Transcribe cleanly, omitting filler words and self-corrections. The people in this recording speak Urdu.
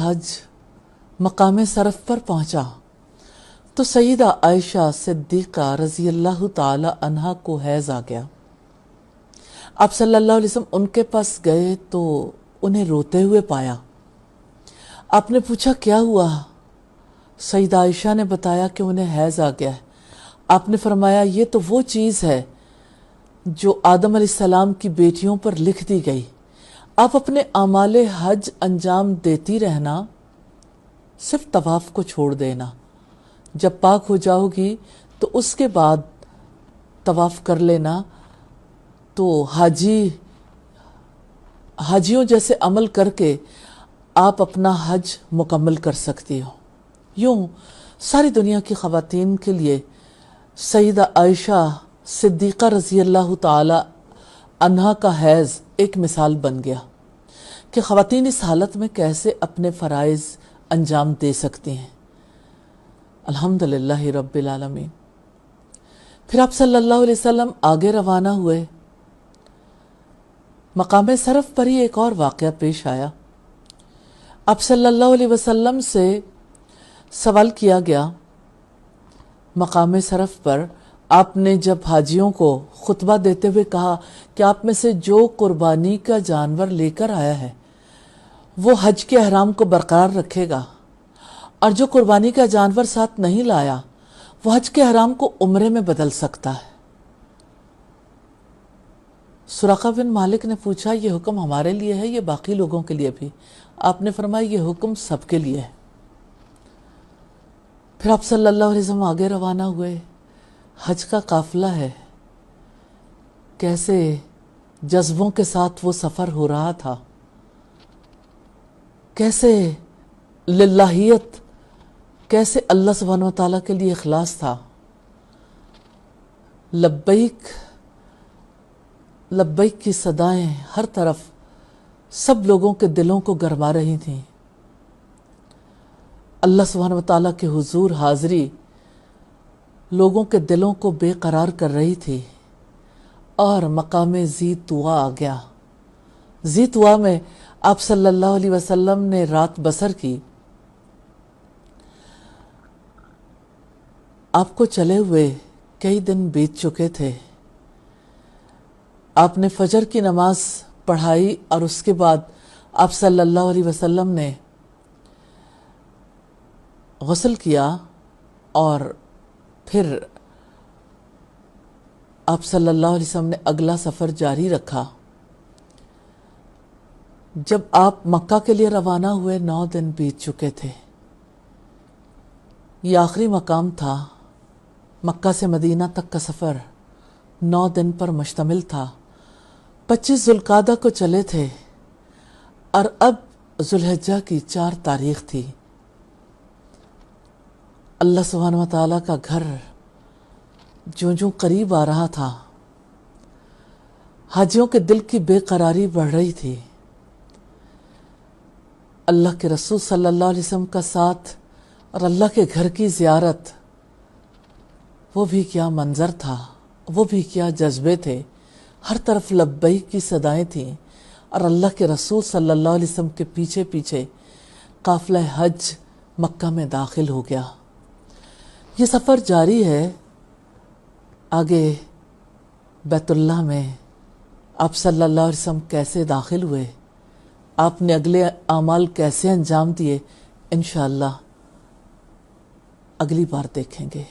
حج مقام صرف پر پہنچا تو سیدہ عائشہ صدیقہ رضی اللہ تعالی عنہا کو حیض آ گیا۔ آپ صلی اللہ علیہ وسلم ان کے پاس گئے تو انہیں روتے ہوئے پایا۔ آپ نے پوچھا کیا ہوا؟ سیدہ عائشہ نے بتایا کہ انہیں حیض آ گیا ہے۔ آپ نے فرمایا یہ تو وہ چیز ہے جو آدم علیہ السلام کی بیٹیوں پر لکھ دی گئی، آپ اپنے اعمال حج انجام دیتی رہنا، صرف طواف کو چھوڑ دینا، جب پاک ہو جاؤ گی تو اس کے بعد طواف کر لینا، تو حاجیوں جیسے عمل کر کے آپ اپنا حج مکمل کر سکتی ہو۔ یوں ساری دنیا کی خواتین کے لیے سیدہ عائشہ صدیقہ رضی اللہ تعالی عنہا کا حیض ایک مثال بن گیا کہ خواتین اس حالت میں کیسے اپنے فرائض انجام دے سکتی ہیں۔ الحمدللہ رب العالمین۔ پھر آپ صلی اللہ علیہ وسلم آگے روانہ ہوئے۔ مقام صرف پر ہی ایک اور واقعہ پیش آیا۔ آپ صلی اللہ علیہ وسلم سے سوال کیا گیا مقام صرف پر، آپ نے جب حاجیوں کو خطبہ دیتے ہوئے کہا کہ آپ میں سے جو قربانی کا جانور لے کر آیا ہے وہ حج کے احرام کو برقرار رکھے گا، اور جو قربانی کا جانور ساتھ نہیں لایا وہ حج کے احرام کو عمرے میں بدل سکتا ہے۔ سراقہ بن مالک نے پوچھا یہ حکم ہمارے لیے ہے یہ باقی لوگوں کے لیے بھی؟ آپ نے فرمایا یہ حکم سب کے لیے ہے۔ پھر آپ صلی اللہ علیہ وسلم آگے روانہ ہوئے۔ حج کا قافلہ ہے، کیسے جذبوں کے ساتھ وہ سفر ہو رہا تھا، کیسے للہیت، کیسے اللہ سبحانہ و تعالیٰ کے لیے اخلاص تھا۔ لبیک لبیک کی صدائیں ہر طرف سب لوگوں کے دلوں کو گرما رہی تھیں۔ اللہ سبحانہ و تعالیٰ کے حضور حاضری لوگوں کے دلوں کو بے قرار کر رہی تھی، اور مقام ذی طویٰ آ گیا۔ ذی طویٰ میں آپ صلی اللہ علیہ وسلم نے رات بسر کی۔ آپ کو چلے ہوئے کئی دن بیت چکے تھے۔ آپ نے فجر کی نماز پڑھائی اور اس کے بعد آپ صلی اللہ علیہ وسلم نے غسل کیا، اور پھر آپ صلی اللہ علیہ وسلم نے اگلا سفر جاری رکھا۔ جب آپ مکہ کے لیے روانہ ہوئے 9 دن بیت چکے تھے۔ یہ آخری مقام تھا۔ مکہ سے مدینہ تک کا سفر 9 دن پر مشتمل تھا۔ 25 ذوالقعدہ کو چلے تھے، اور اب ذوالحجہ کی 4 تاریخ تھی۔ اللہ سبحانہ و تعالیٰ کا گھر جوں قریب آ رہا تھا، حاجیوں کے دل کی بے قراری بڑھ رہی تھی۔ اللہ کے رسول صلی اللہ علیہ وسلم کا ساتھ اور اللہ کے گھر کی زیارت، وہ بھی کیا منظر تھا، وہ بھی کیا جذبے تھے۔ ہر طرف لبیک کی صدائیں تھیں، اور اللہ کے رسول صلی اللہ علیہ وسلم کے پیچھے پیچھے قافلہ حج مکہ میں داخل ہو گیا۔ یہ سفر جاری ہے۔ آگے بیت اللہ میں آپ صلی اللہ علیہ وسلم کیسے داخل ہوئے، آپ نے اگلے اعمال کیسے انجام دیے، انشاءاللہ اگلی بار دیکھیں گے۔